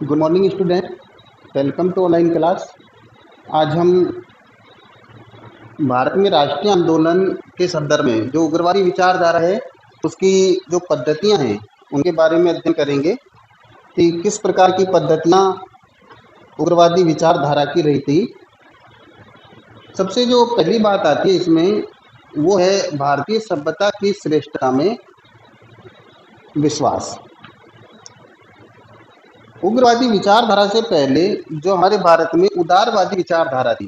Good morning student, welcome to online class. आज हम भारत में राष्ट्रीय आंदोलन के संदर्भ में जो उग्रवादी विचारधारा है उसकी जो पद्धतियां हैं उनके बारे में अध्ययन करेंगे कि किस प्रकार की पद्धतियां उग्रवादी विचारधारा की रही थी। सबसे जो पहली बात आती है इसमें वो है भारतीय सभ्यता की श्रेष्ठता में विश्वास। उग्रवादी विचारधारा से पहले जो हमारे भारत में उदारवादी विचारधारा थी,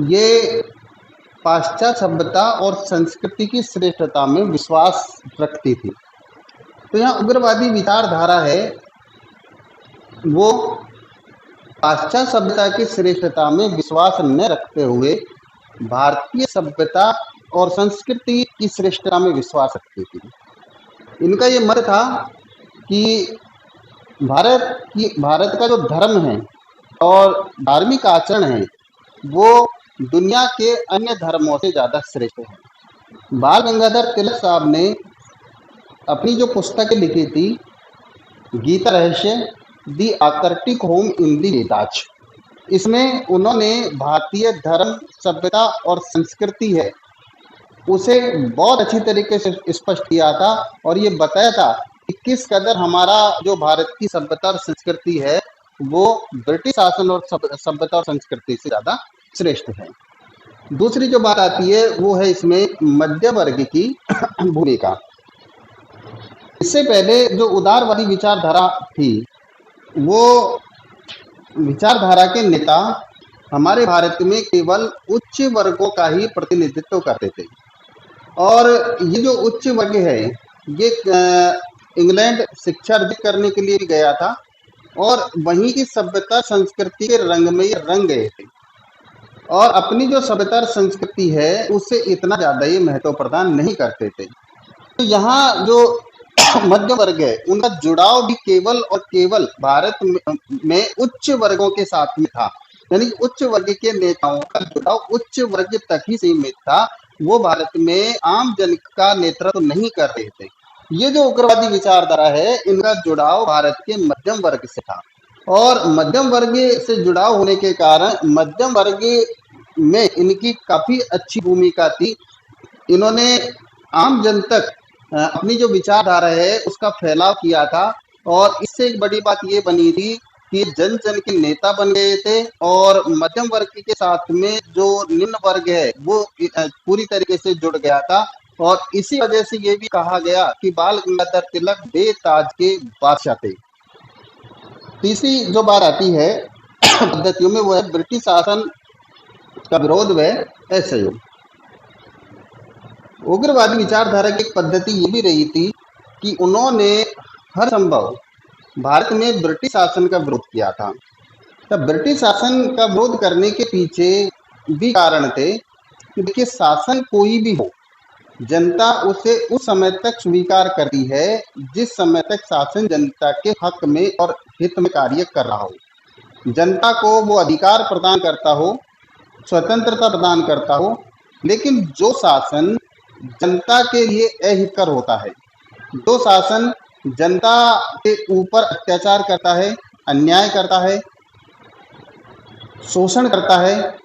ये पाश्चात्य सभ्यता और संस्कृति की श्रेष्ठता में विश्वास रखती थी। तो यहाँ उग्रवादी विचारधारा है वो पाश्चात्य सभ्यता की श्रेष्ठता में विश्वास न रखते हुए भारतीय सभ्यता और संस्कृति की श्रेष्ठता में विश्वास रखती थी। इनका ये मत था कि भारत का जो धर्म है और धार्मिक आचरण है वो दुनिया के अन्य धर्मों से ज़्यादा श्रेष्ठ है। बाल गंगाधर तिलक साहब ने अपनी जो पुस्तकें लिखी थी, Gita Rahasya, the Arctic home in the Vedas, इसमें उन्होंने भारतीय धर्म, सभ्यता और संस्कृति है उसे बहुत अच्छी तरीके से स्पष्ट किया था और ये बताया था कि किस कदर हमारा जो भारत की सभ्यता और संस्कृति है वो ब्रिटिश शासन और सभ्यता और संस्कृति से ज़्यादा श्रेष्ठ है। दूसरी जो बात आती है वो है इसमें मध्य वर्ग की भूमिका। इससे पहले जो उदारवादी विचारधारा थी वो विचारधारा के नेता हमारे भारत में केवल उच्च वर्गों का ही प्रतिनिधित्व करते थे और ये जो उच्च वर्ग है ये इंग्लैंड शिक्षा अर्जित करने के लिए गया था और वहीं की सभ्यता संस्कृति के रंग में ये रंग गए थे और अपनी जो सभ्यता संस्कृति है उससे इतना ज़्यादा ये महत्व प्रदान नहीं करते थे। तो यहाँ जो मध्य वर्ग है उनका जुड़ाव भी केवल और केवल भारत में उच्च वर्गों के साथ में था, यानी उच्च वर्ग के नेताओं का जुड़ाव उच्च वर्ग तक ही सीमित था, वो भारत में आम जन का नेतृत्व नहीं कर रहे थे। ये जो उग्रवादी विचारधारा है इनका जुड़ाव भारत के मध्यम वर्ग से था और मध्यम वर्ग से जुड़ाव होने के कारण मध्यम वर्ग में इनकी काफी अच्छी भूमिका थी। इन्होंने आम जन तक अपनी जो विचारधारा है उसका फैलाव किया था और इससे एक बड़ी बात ये बनी थी कि जन जन के नेता बन गए थे और मध्यम वर्ग के साथ में जो निम्न वर्ग है वो पूरी तरीके से जुड़ गया था और इसी वजह से ये भी कहा गया कि बाल गंगाधर तिलक बेताज के बादशाह थे। तीसरी जो बात आती है पद्धतियों में वो है ब्रिटिश शासन का विरोध व असहयोग। उग्रवादी विचारधारा की पद्धति ये भी रही थी कि उन्होंने हर संभव भारत में ब्रिटिश शासन का विरोध किया था। तब ब्रिटिश शासन का विरोध करने के पीछे भी कारण थे कि देखिए शासन कोई भी हो, जनता उसे उस समय तक स्वीकार करती है जिस समय तक शासन जनता के हक में और हित में कार्य कर रहा हो, जनता को वो अधिकार प्रदान करता हो, स्वतंत्रता प्रदान करता हो। लेकिन जो शासन जनता के लिए अहितकर होता है, जो शासन जनता के ऊपर अत्याचार करता है, अन्याय करता है, शोषण करता है,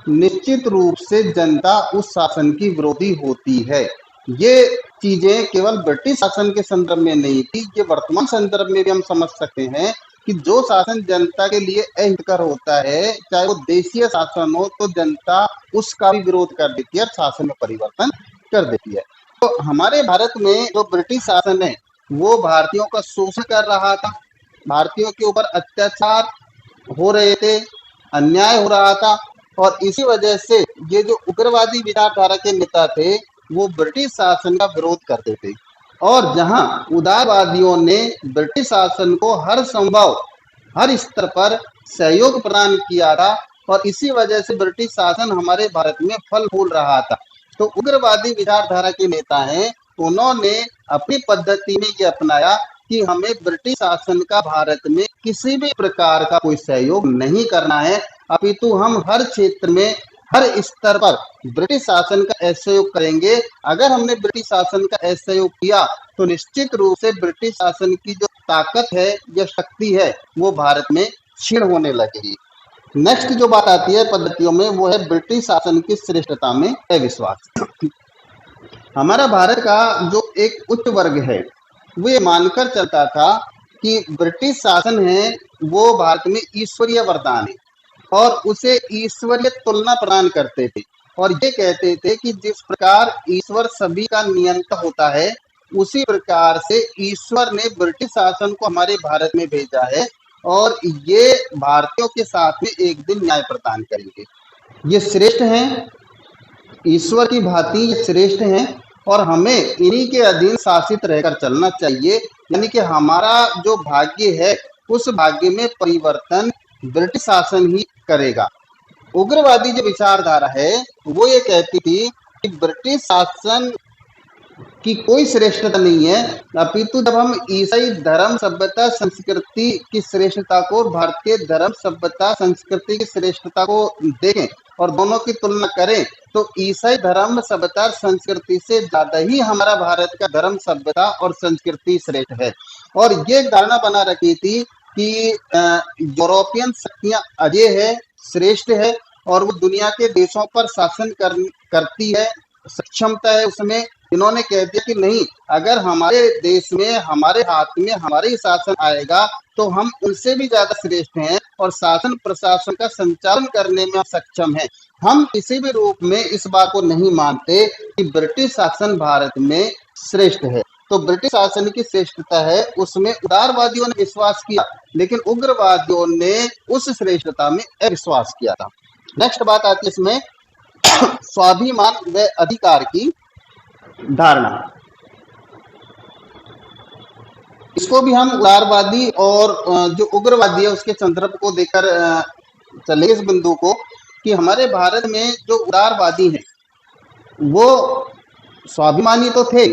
निश्चित रूप से जनता उस शासन की विरोधी होती है। ये चीजें केवल ब्रिटिश शासन के संदर्भ में नहीं थी, ये वर्तमान संदर्भ में भी हम समझ सकते हैं कि जो शासन जनता के लिए अहितकर होता है, चाहे वो देशीय शासन हो, तो जनता उसका भी विरोध कर देती है, शासन में परिवर्तन कर देती है। तो हमारे भारत में जो ब्रिटिश शासन है वो भारतीयों का शोषण कर रहा था, भारतीयों के ऊपर अत्याचार हो रहे थे, अन्याय हो रहा था और इसी वजह से ये जो उग्रवादी विचारधारा के नेता थे वो ब्रिटिश शासन का विरोध करते थे और जहां उदारवादियों ने ब्रिटिश शासन को हर संभव हर स्तर पर सहयोग प्रदान किया था और इसी वजह से ब्रिटिश शासन हमारे भारत में फल फूल रहा था। तो उग्रवादी विचारधारा के नेता हैं, उन्होंने अपनी पद्धति में ये अपनाया कि हमें ब्रिटिश शासन का भारत में किसी भी प्रकार का कोई सहयोग नहीं करना है, अपितु हम हर क्षेत्र में हर स्तर पर ब्रिटिश शासन का असहयोग करेंगे। अगर हमने ब्रिटिश शासन का असहयोग किया तो निश्चित रूप से ब्रिटिश शासन की जो ताकत है या शक्ति है वो भारत में क्षीण होने लगेगी। नेक्स्ट जो बात आती है पद्धतियों में वो है ब्रिटिश शासन की श्रेष्ठता में अविश्वास। हमारा भारत का जो एक उच्च वर्ग है वो ये मानकर चलता था कि ब्रिटिश शासन है वो भारत में ईश्वरीय वरदान है और उसे ईश्वरीय तुलना प्रदान करते थे और ये कहते थे कि जिस प्रकार ईश्वर सभी का नियंता होता है उसी प्रकार से ईश्वर ने ब्रिटिश शासन को हमारे भारत में भेजा है और ये भारतीयों के साथ में एक दिन न्याय प्रदान करेंगे। ये श्रेष्ठ हैं, ईश्वर की भांति ये श्रेष्ठ हैं और हमें इन्हीं के अधीन शासित रहकर चलना चाहिए। यानी कि हमारा जो भाग्य है उस भाग्य में परिवर्तन ब्रिटिश शासन ही करेगा। उग्रवादी जो विचारधारा है वो ये कहती थी कि ब्रिटिश शासन की कोई श्रेष्ठता नहीं है, अपितु जब हम ईसाई धर्म सभ्यता संस्कृति की श्रेष्ठता को भारतीय धर्म सभ्यता संस्कृति की श्रेष्ठता को देखें और दोनों की तुलना करें तो ईसाई धर्म सभ्यता संस्कृति से ज्यादा ही हमारा भारत का धर्म सभ्यता और संस्कृति श्रेष्ठ है। और ये धारणा बना रखी थी कि यूरोपियन शक्तियां अजय है, श्रेष्ठ है और वो दुनिया के देशों पर शासन करती है, सक्षमता है उसमें। इन्होंने कह दिया कि नहीं, अगर हमारे देश में हमारे हाथ में हमारे ही शासन आएगा तो हम उनसे भी ज्यादा श्रेष्ठ हैं और शासन प्रशासन का संचालन करने में सक्षम हैं। हम किसी भी रूप में इस बात को नहीं मानते कि ब्रिटिश शासन भारत में श्रेष्ठ है। तो ब्रिटिश शासन की श्रेष्ठता है उसमें उदारवादियों ने विश्वास किया, लेकिन उग्रवादियों ने उस श्रेष्ठता में अविश्वास किया था। नेक्स्ट बात आती है इसमें स्वाभिमान व अधिकार की धारणा। इसको भी हम उदारवादी और जो उग्रवादी है उसके संदर्भ को देकर चले इस बिंदु को कि हमारे भारत में जो उदारवादी हैं वो स्वाभिमानी तो थे,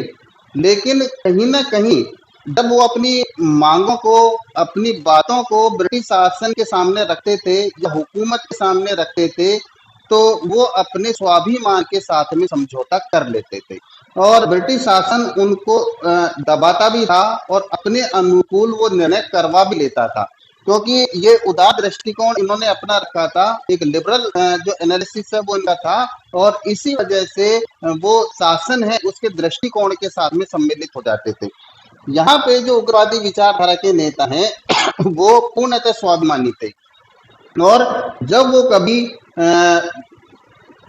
लेकिन कहीं ना कहीं जब वो अपनी मांगों को अपनी बातों को ब्रिटिश शासन के सामने रखते थे या हुकूमत के सामने रखते थे तो वो अपने स्वाभिमान के साथ में समझौता कर लेते थे और ब्रिटिश शासन उनको दबाता भी था और अपने अनुकूल वो निर्णय करवा भी लेता था, क्योंकि ये उदार दृष्टिकोण इन्होंने अपना रखा था। एक लिबरल जो एनालिसिस है वो इनका था और इसी वजह से वो शासन है उसके दृष्टिकोण के साथ में सम्मिलित हो जाते थे। यहाँ पे जो उग्रवादी विचारधारा के नेता हैं वो पूर्णतः स्वाभिमानी थे और जब वो कभी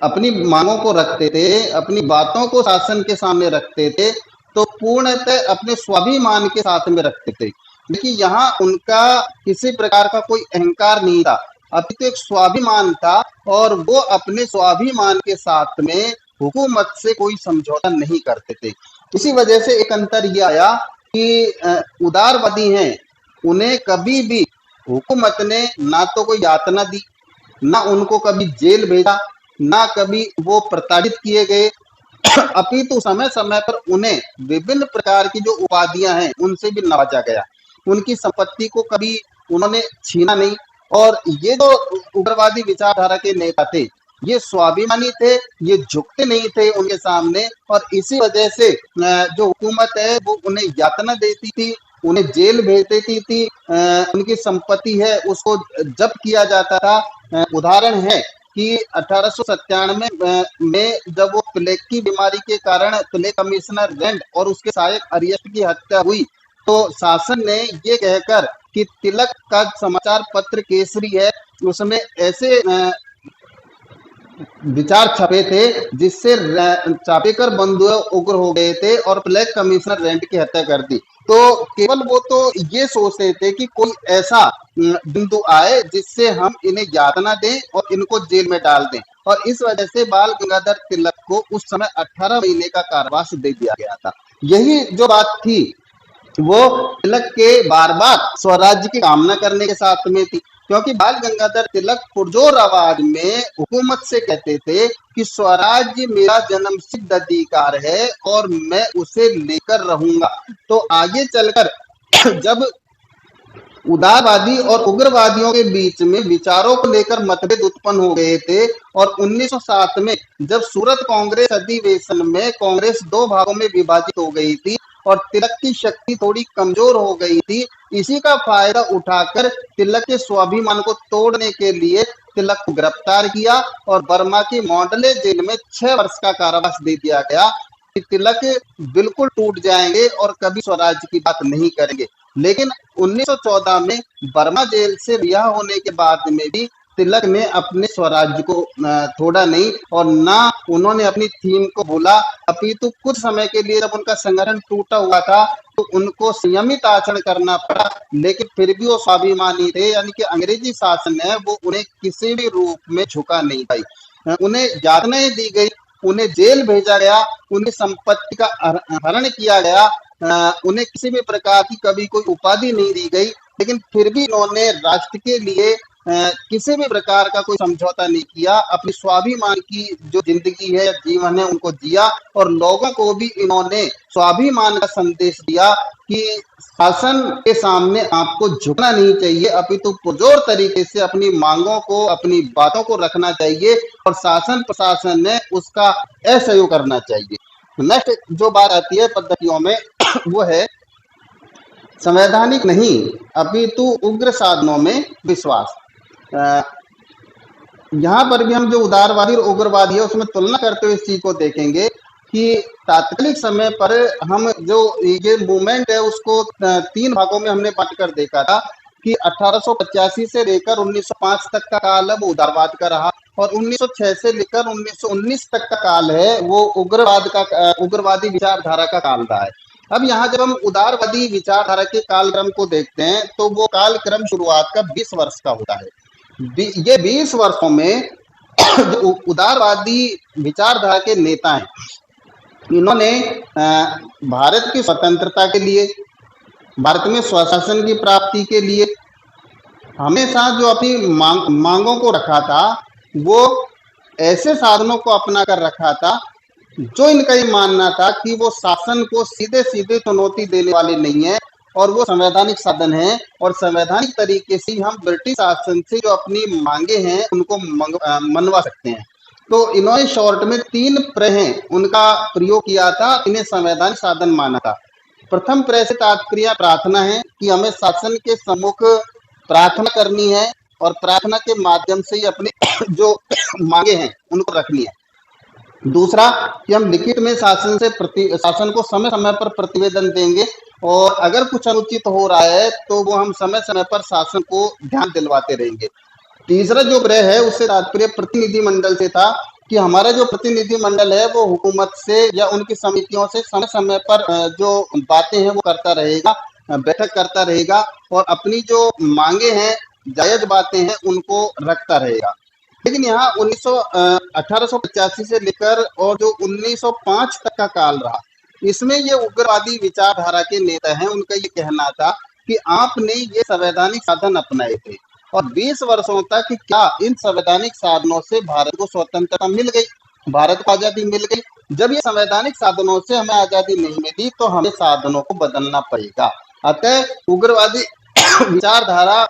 अपनी मांगों को रखते थे, अपनी बातों को शासन के सामने रखते थे तो पूर्णतः अपने स्वाभिमान के साथ में रखते थे। देखिए यहाँ उनका किसी प्रकार का कोई अहंकार नहीं था, अपितु एक स्वाभिमान था और वो अपने स्वाभिमान के साथ में हुकूमत से कोई समझौता नहीं करते थे। इसी वजह से एक अंतर ये आया कि उदारवादी हैं, उन्हें कभी भी हुकूमत ने ना तो कोई यातना दी, ना उनको कभी जेल भेजा, ना कभी वो प्रताड़ित किए गए, अपितु समय समय पर उन्हें विभिन्न प्रकार की जो उपाधियां हैं उनसे भी नवाजा गया। उनकी संपत्ति को कभी उन्होंने छीना नहीं। और ये जो उग्रवादी विचारधारा के नेता थे ये स्वाभिमानी थे, ये झुकते नहीं थे उनके सामने और इसी वजह से जो हुकूमत है वो उन्हें यातना देती थी, उन्हें जेल भेज देती थी, उनकी संपत्ति है उसको जब्त किया जाता था। उदाहरण है कि 1897 में जब वो प्लेग की बीमारी के कारण प्लेग कमिश्नर रेंड और उसके सहायक अरियस्ट की हत्या हुई तो शासन ने ये कहकर कि तिलक का समाचार पत्र केसरी है उसमें ऐसे विचार छपे थे जिससे चापेकर बंधु उग्र हो गए थे और प्लेग कमिश्नर रेंड की हत्या कर दी। तो केवल वो तो ये सोचते थे कि कोई ऐसा बिंदु आए जिससे हम इन्हें यातना दें और इनको जेल में डाल दें और इस वजह से बाल गंगाधर तिलक को उस समय 18 महीने का कारावास दे दिया गया था। यही जो बात थी वो तिलक के बार बार स्वराज्य की कामना करने के साथ में थी, क्योंकि बाल गंगाधर तिलक पुरजोर आवाज में हुकूमत से कहते थे कि स्वराज्य मेरा जन्म सिद्ध अधिकार है और मैं उसे लेकर रहूंगा। तो आगे चलकर जब उदारवादी और उग्रवादियों के बीच में विचारों को लेकर मतभेद उत्पन्न हो गए थे और 1907 में जब सूरत कांग्रेस अधिवेशन में कांग्रेस दो भागों में विभाजित हो गई थी और तिलक की शक्ति थोड़ी कमजोर हो गई थी। इसी का फायदा उठाकर तिलक के स्वाभिमान को तोड़ने के लिए तिलक को गिरफ्तार किया और बर्मा की मॉडले जेल में 6 वर्ष का कारावास दे दिया गया कि तिलक बिल्कुल टूट जाएंगे और कभी स्वराज्य की बात नहीं करेंगे। लेकिन 1914 में बर्मा जेल से रिहा होने के बाद में भी तिलक ने अपने स्वराज्य को छोड़ा नहीं और ना उन्होंने अपनी थीम को भूला, अपितु कुछ समय के लिए जब उनका संगठन टूटा हुआ था तो उनको संयमित आचरण करना पड़ा, लेकिन फिर भी वो स्वाभिमानी थे। यानी कि अंग्रेजी शासन है वो उन्हें किसी भी रूप में झुका नहीं पाई। उन्हें यातनाएं दी गई, उन्हें जेल भेजा गया, उन्हें संपत्ति का हरण किया गया, उन्हें किसी भी प्रकार की कभी कोई उपाधि नहीं दी गई, लेकिन फिर भी उन्होंने राष्ट्र के लिए किसी भी प्रकार का कोई समझौता नहीं किया। अपनी स्वाभिमान की जो जिंदगी है, जीवन है, उनको जिया और लोगों को भी इन्होंने स्वाभिमान का संदेश दिया कि शासन के सामने आपको झुकना नहीं चाहिए, अपितु पुरजोर तरीके से अपनी मांगों को, अपनी बातों को रखना चाहिए और शासन प्रशासन ने उसका असहयोग करना चाहिए। नेक्स्ट जो बात आती है पद्धतियों में वो है संवैधानिक नहीं अपितु उग्र साधनों में विश्वास। यहाँ पर भी हम जो उदारवादी और उग्रवादी है उसमें तुलना करते हुए इस चीज को देखेंगे कि तात्कालिक समय पर हम जो ये मूवमेंट है उसको 3 भागों में हमने बांट कर देखा था कि 1885 से लेकर 1905 तक का काल है वो उदारवाद का रहा और 1906 से लेकर 1919 तक का काल है वो उग्रवादी विचारधारा का काल रहा है। अब यहाँ जब हम उदारवादी विचारधारा के कालक्रम को देखते हैं तो वो कालक्रम शुरुआत का 20 वर्ष का होता है। ये 20 वर्षों में जो उदारवादी विचारधारा के नेता हैं, इन्होंने भारत की स्वतंत्रता के लिए, भारत में स्वशासन की प्राप्ति के लिए हमेशा जो अपनी मांगों को रखा था वो ऐसे साधनों को अपना कर रखा था जो इनका ये मानना था कि वो शासन को सीधे सीधे चुनौती देने वाले नहीं है और वो संवैधानिक साधन है और संवैधानिक तरीके से हम ब्रिटिश शासन से जो अपनी मांगे हैं उनको मनवा सकते हैं। तो इन्होंने शॉर्ट में 3 प्रह उनका प्रयोग किया था, इन्हें संवैधानिक साधन माना था। प्रथम प्रह से तात्पर्य प्रार्थना है कि हमें शासन के सम्मुख प्रार्थना करनी है और प्रार्थना के माध्यम से ही अपने जो मांगे हैं उनको रखनी है। दूसरा कि हम लिखित में शासन को समय समय पर प्रतिवेदन देंगे और अगर कुछ अनुचित हो रहा है तो वो हम समय समय पर शासन को ध्यान दिलवाते रहेंगे। तीसरा जो ग्रह है उससे तात्पर्य प्रतिनिधि मंडल से था कि हमारा जो प्रतिनिधि मंडल है वो हुकूमत से या उनकी समितियों से समय समय पर जो बातें हैं वो करता रहेगा, बैठक करता रहेगा और अपनी जो मांगे हैं, जायज बातें हैं उनको रखता रहेगा। लेकिन यहाँ 1885 से लेकर और जो 1905 तक का काल रहा, इसमें ये उग्रवादी विचारधारा के नेता हैं, उनका ये कहना था कि आपने ये संवैधानिक साधन अपनाए थे और 20 वर्षों तक क्या इन संवैधानिक साधनों से भारत को स्वतंत्रता मिल गई, भारत को आजादी मिल गई। जब ये संवैधानिक साधनों से हमें आजादी नहीं मिली तो हमें साधनों को बदलना पड़ेगा। अतः उग्रवादी विचारधारा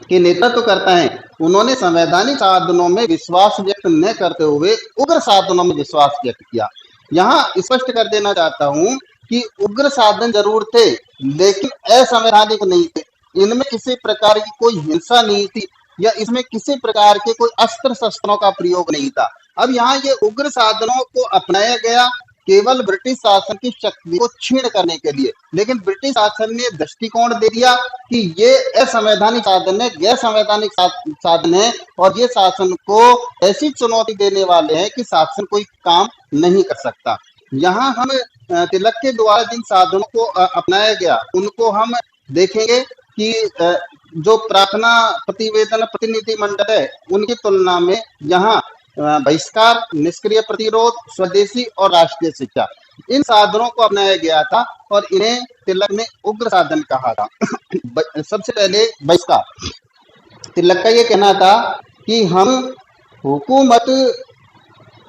के नेतृत्व करता है, उन्होंने संवैधानिक साधनों में विश्वास व्यक्त न करते हुए उग्र साधनों में विश्वास व्यक्त किया। यहाँ स्पष्ट कर देना चाहता हूं कि उग्र साधन जरूर थे लेकिन असंवैधानिक नहीं थे, इनमें किसी प्रकार की कोई हिंसा नहीं थी या इसमें किसी प्रकार के कोई अस्त्र शस्त्रों का प्रयोग नहीं था। अब यहाँ ये उग्र साधनों को अपनाया गया केवल ब्रिटिश शासन की शक्ति को छीन करने के लिए, लेकिन ब्रिटिश शासन ने दृष्टिकोण दे दिया कि ये असंवैधानिक साधन है, गैर संवैधानिक साधन है और ये शासन को ऐसी चुनौती देने वाले हैं कि शासन कोई काम नहीं कर सकता। यहाँ हम तिलक के द्वारा जिन साधनों को अपनाया गया उनको हम देखेंगे कि जो प्रार्थना प्रतिवेदन प्रतिनिधि मंडल है उनकी तुलना में यहाँ बहिष्कार, निष्क्रिय प्रतिरोध, स्वदेशी और राष्ट्रीय शिक्षा, इन साधनों को अपनाया गया था और इन्हें तिलक ने उग्र साधन कहा था। सबसे पहले बहिष्कार, तिलक का ये कहना था कि हम हुकूमत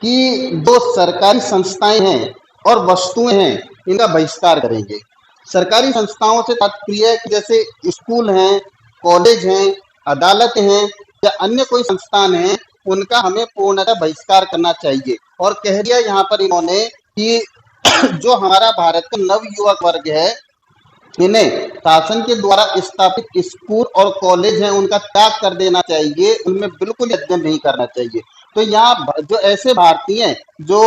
की जो सरकारी संस्थाएं हैं और वस्तुएं हैं इनका बहिष्कार करेंगे। सरकारी संस्थाओं से तात्पर्य जैसे स्कूल हैं, कॉलेज हैं, अदालत हैं या अन्य कोई संस्थान हैं, उनका हमें पूर्णतः बहिष्कार करना चाहिए। और कह दिया यहाँ पर इन्होंने कि जो हमारा भारत का नव युवक वर्ग है, इन्हें शासन के द्वारा स्थापित स्कूल और कॉलेज हैं उनका त्याग कर देना चाहिए, उनमें बिल्कुल अध्ययन नहीं करना चाहिए। तो यहाँ जो ऐसे भारतीय हैं जो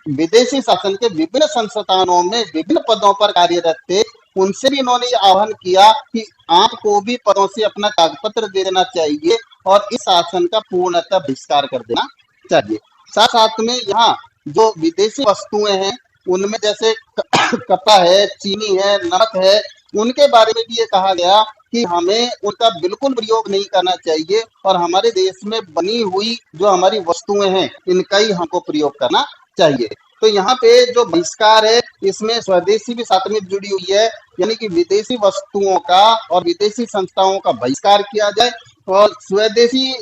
विदेशी शासन के विभिन्न संस्थानों में विभिन्न पदों पर कार्यरत थे, उनसे भी इन्होंने ये आह्वान किया कि आपको भी पदों से अपना कागपत्र दे देना चाहिए और इस शासन का पूर्णतः बहिष्कार कर देना चाहिए। साथ साथ में यहाँ जो विदेशी वस्तुएं हैं उनमें जैसे कपड़ा है, चीनी है, नमक है, उनके बारे में भी ये कहा गया कि हमें उनका बिल्कुल प्रयोग नहीं करना चाहिए और हमारे देश में बनी हुई जो हमारी वस्तुएं हैं इनका ही हमको प्रयोग करना चाहिए। तो यहाँ पे जो बहिष्कार है इसमें स्वदेशी भी साथ में जुड़ी हुई है, यानी कि विदेशी वस्तुओं का और विदेशी संस्थाओं का बहिष्कार किया जाए और स्वदेशी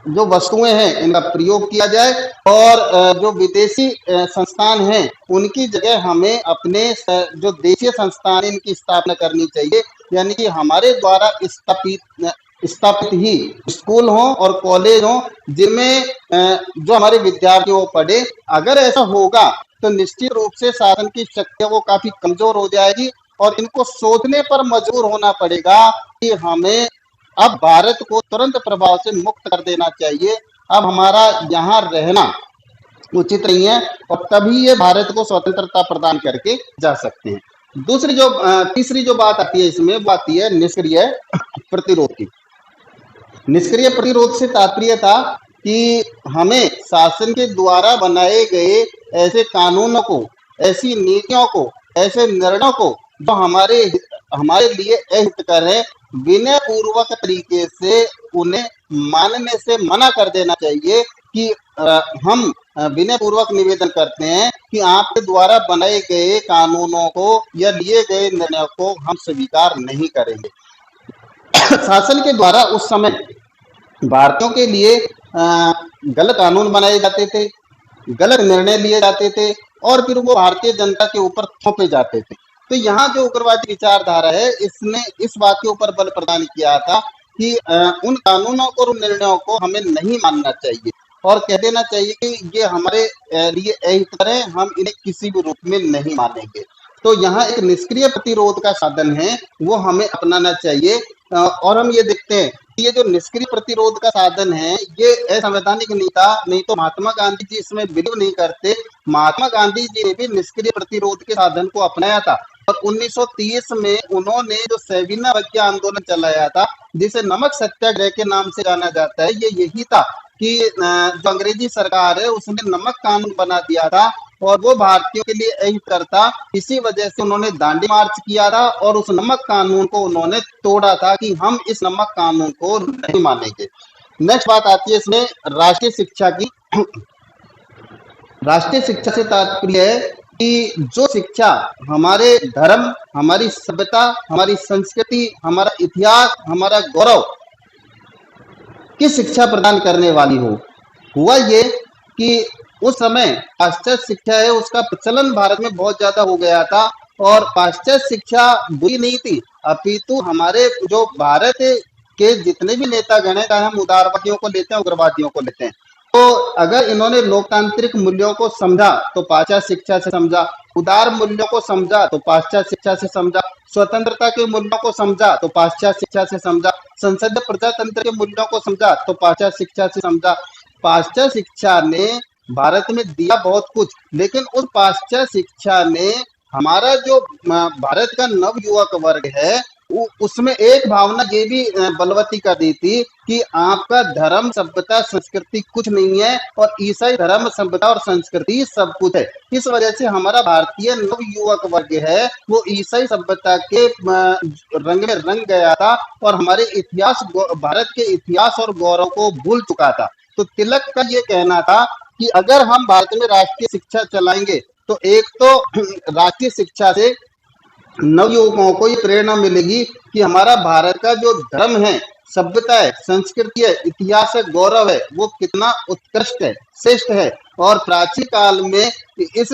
जो वस्तुएं हैं इनका प्रयोग किया जाए और जो विदेशी संस्थान हैं उनकी जगह हमें अपने जो देशीय संस्थान है इनकी स्थापना करनी चाहिए, यानी कि हमारे द्वारा स्थापित ही स्कूल हो और कॉलेज हो जिनमें जो हमारे विद्यार्थियों पढ़े। अगर ऐसा होगा तो निश्चित रूप से शासन की शक्तियां वो काफी कमजोर हो जाएगी और इनको सोचने पर मजबूर होना पड़ेगा कि हमें अब भारत को तुरंत प्रभाव से मुक्त कर देना चाहिए, अब हमारा यहाँ रहना उचित नहीं है और तभी ये भारत को स्वतंत्रता प्रदान करके जा सकते हैं। तीसरी जो बात आती है इसमें वो आती है निष्क्रिय प्रतिरोध की। निष्क्रिय प्रतिरोध से तात्पर्य था कि हमें शासन के द्वारा बनाए गए ऐसे कानूनों को, ऐसी नीतियों को, ऐसे निर्णयों को जो हमारे लिए अहितकर है, विनय पूर्वक तरीके से उन्हें मानने से मना कर देना चाहिए कि हम विनय पूर्वक निवेदन करते हैं कि आपके द्वारा बनाए गए कानूनों को या लिए गए निर्णयों को हम स्वीकार नहीं करेंगे। शासन के द्वारा उस समय भारतीयों के लिए गलत कानून बनाए जाते थे, गलत निर्णय लिए जाते थे और फिर वो भारतीय जनता के ऊपर थोपे जाते थे। तो यहाँ जो उग्रवादी विचारधारा है इसने इस बात के ऊपर बल प्रदान किया था कि उन कानूनों को और निर्णयों को हमें नहीं मानना चाहिए और कह देना चाहिए कि ये हमारे लिए अहितकर है, हम इन्हें किसी भी रूप में नहीं मानेंगे। तो यहाँ एक निष्क्रिय प्रतिरोध का साधन है वो हमें अपनाना चाहिए और हम ये देखते हैं कि ये जो निष्क्रिय प्रतिरोध का साधन है ये असंवैधानिक नहीं था, नहीं तो महात्मा गांधी जी इसमें बिलीव नहीं करते। महात्मा गांधी जी ने भी निष्क्रिय प्रतिरोध के साधन को अपनाया था और 1930 में उन्होंने जो सविनय अवज्ञा आंदोलन चलाया था जिसे नमक सत्याग्रह के नाम से जाना जाता है, ये यही था कि जो अंग्रेजी सरकार है उसने नमक कानून बना दिया था और वो भारतीयों के लिए अहितकर था। इसी वजह से उन्होंने दांडी मार्च किया था और उस नमक कानून को उन्होंने तोड़ा था कि हम इस नमक कानून को नहीं मानेंगे। नेक्स्ट बात आती है इसमें राष्ट्रीय शिक्षा की। राष्ट्रीय शिक्षा से तात्पर्य है कि जो शिक्षा हमारे धर्म, हमारी सभ्यता, हमारी संस्कृति, हमारा इतिहास, हमारा गौरव की शिक्षा प्रदान करने वाली हो। हुआ ये कि उस समय पाश्चात्य शिक्षा है उसका प्रचलन भारत में बहुत ज्यादा हो गया था और पाश्चात्य शिक्षा बुरी नहीं थी, अपितु हमारे जो भारत के जितने भी नेतागण हैं, चाहे हम उदारवादियों को लेते हैं, उग्रवादियों को लेते हैं, तो अगर इन्होंने लोकतांत्रिक मूल्यों को समझा तो पाश्चात्य शिक्षा से समझा, उदार मूल्यों को समझा तो पाश्चात्य शिक्षा से समझा, स्वतंत्रता के मूल्यों को समझा तो पाश्चात्य शिक्षा से समझा, संसदीय प्रजातंत्र के मूल्यों को समझा तो पाश्चात्य शिक्षा से समझा। पाश्चात्य शिक्षा ने भारत में दिया बहुत कुछ, लेकिन उस पाश्चात्य शिक्षा ने हमारा जो भारत का नव युवक वर्ग है उसमें एक भावना ये भी बलवती कर दी थी कि आपका धर्म, सभ्यता, संस्कृति कुछ नहीं है और ईसाई धर्म, सभ्यता और संस्कृति सब कुछ है। इस वजह से हमारा भारतीय नव युवक वर्ग है वो ईसाई सभ्यता के रंग में रंग गया था और हमारे इतिहास, भारत के इतिहास और गौरव को भूल चुका था। तो तिलक का ये कहना था कि अगर हम भारत में राष्ट्रीय शिक्षा चलाएंगे तो एक तो राष्ट्रीय शिक्षा से नवयुवकों को ये प्रेरणा मिलेगी कि हमारा भारत का जो धर्म है, सभ्यता है, संस्कृति है, इतिहास है, गौरव है, वो कितना उत्कृष्ट है, श्रेष्ठ है और प्राचीन काल में इस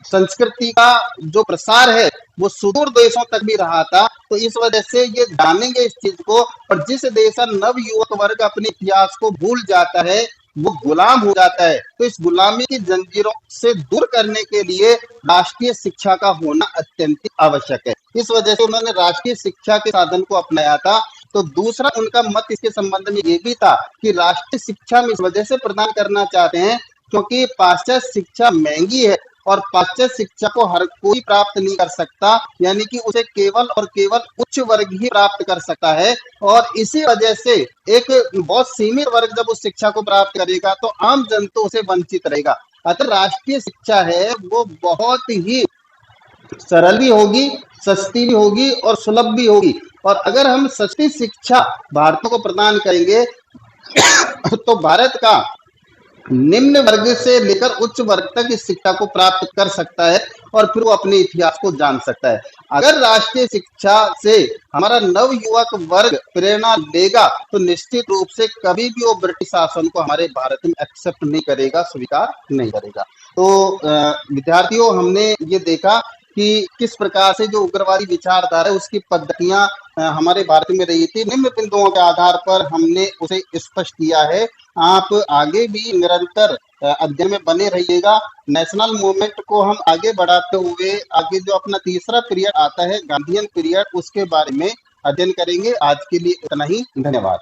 संस्कृति का जो प्रसार है वो सुदूर देशों तक भी रहा था। तो इस वजह से ये जानेंगे इस चीज को और जिस देश का नव युवक वर्ग अपने इतिहास को भूल जाता है वो गुलाम हो जाता है। तो इस गुलामी की जंजीरों से दूर करने के लिए राष्ट्रीय शिक्षा का होना अत्यंत आवश्यक है। इस वजह से उन्होंने राष्ट्रीय शिक्षा के साधन को अपनाया था। तो दूसरा उनका मत इसके संबंध में ये भी था कि राष्ट्रीय शिक्षा में इस वजह से प्रदान करना चाहते हैं क्योंकि पाश्चात्य शिक्षा महंगी है और पाश्चात्य शिक्षा को हर कोई प्राप्त नहीं कर सकता, यानी कि उसे केवल और केवल उच्च वर्ग ही प्राप्त कर सकता है। और इसी वजह से एक बहुत सीमित वर्ग जब उस शिक्षा को प्राप्त करेगा तो आम जन तो उसे वंचित रहेगा। अतः राष्ट्रीय शिक्षा है वो बहुत ही सरल भी होगी, सस्ती भी होगी और सुलभ भी होगी। और अगर हम सस्ती शिक्षा भारत को प्रदान करेंगे तो भारत का निम्न वर्ग से लेकर उच्च वर्ग तक इस शिक्षा को प्राप्त कर सकता है और फिर वो अपने इतिहास को जान सकता है। अगर राष्ट्रीय शिक्षा से हमारा नव युवक वर्ग प्रेरणा लेगा तो निश्चित रूप से कभी भी वो ब्रिटिश शासन को हमारे भारत में एक्सेप्ट नहीं करेगा, स्वीकार नहीं करेगा। तो विद्यार्थियों, हमने ये देखा कि किस प्रकार से जो उग्रवादी विचारधारा है उसकी पद्धतियां हमारे भारत में रही थी। निम्न बिंदुओं के आधार पर हमने उसे स्पष्ट किया है। आप आगे भी निरंतर अध्ययन में बने रहिएगा। नेशनल मूवमेंट को हम आगे बढ़ाते हुए आगे जो अपना तीसरा पीरियड आता है गांधीयन पीरियड, उसके बारे में अध्ययन करेंगे। आज के लिए इतना ही, धन्यवाद।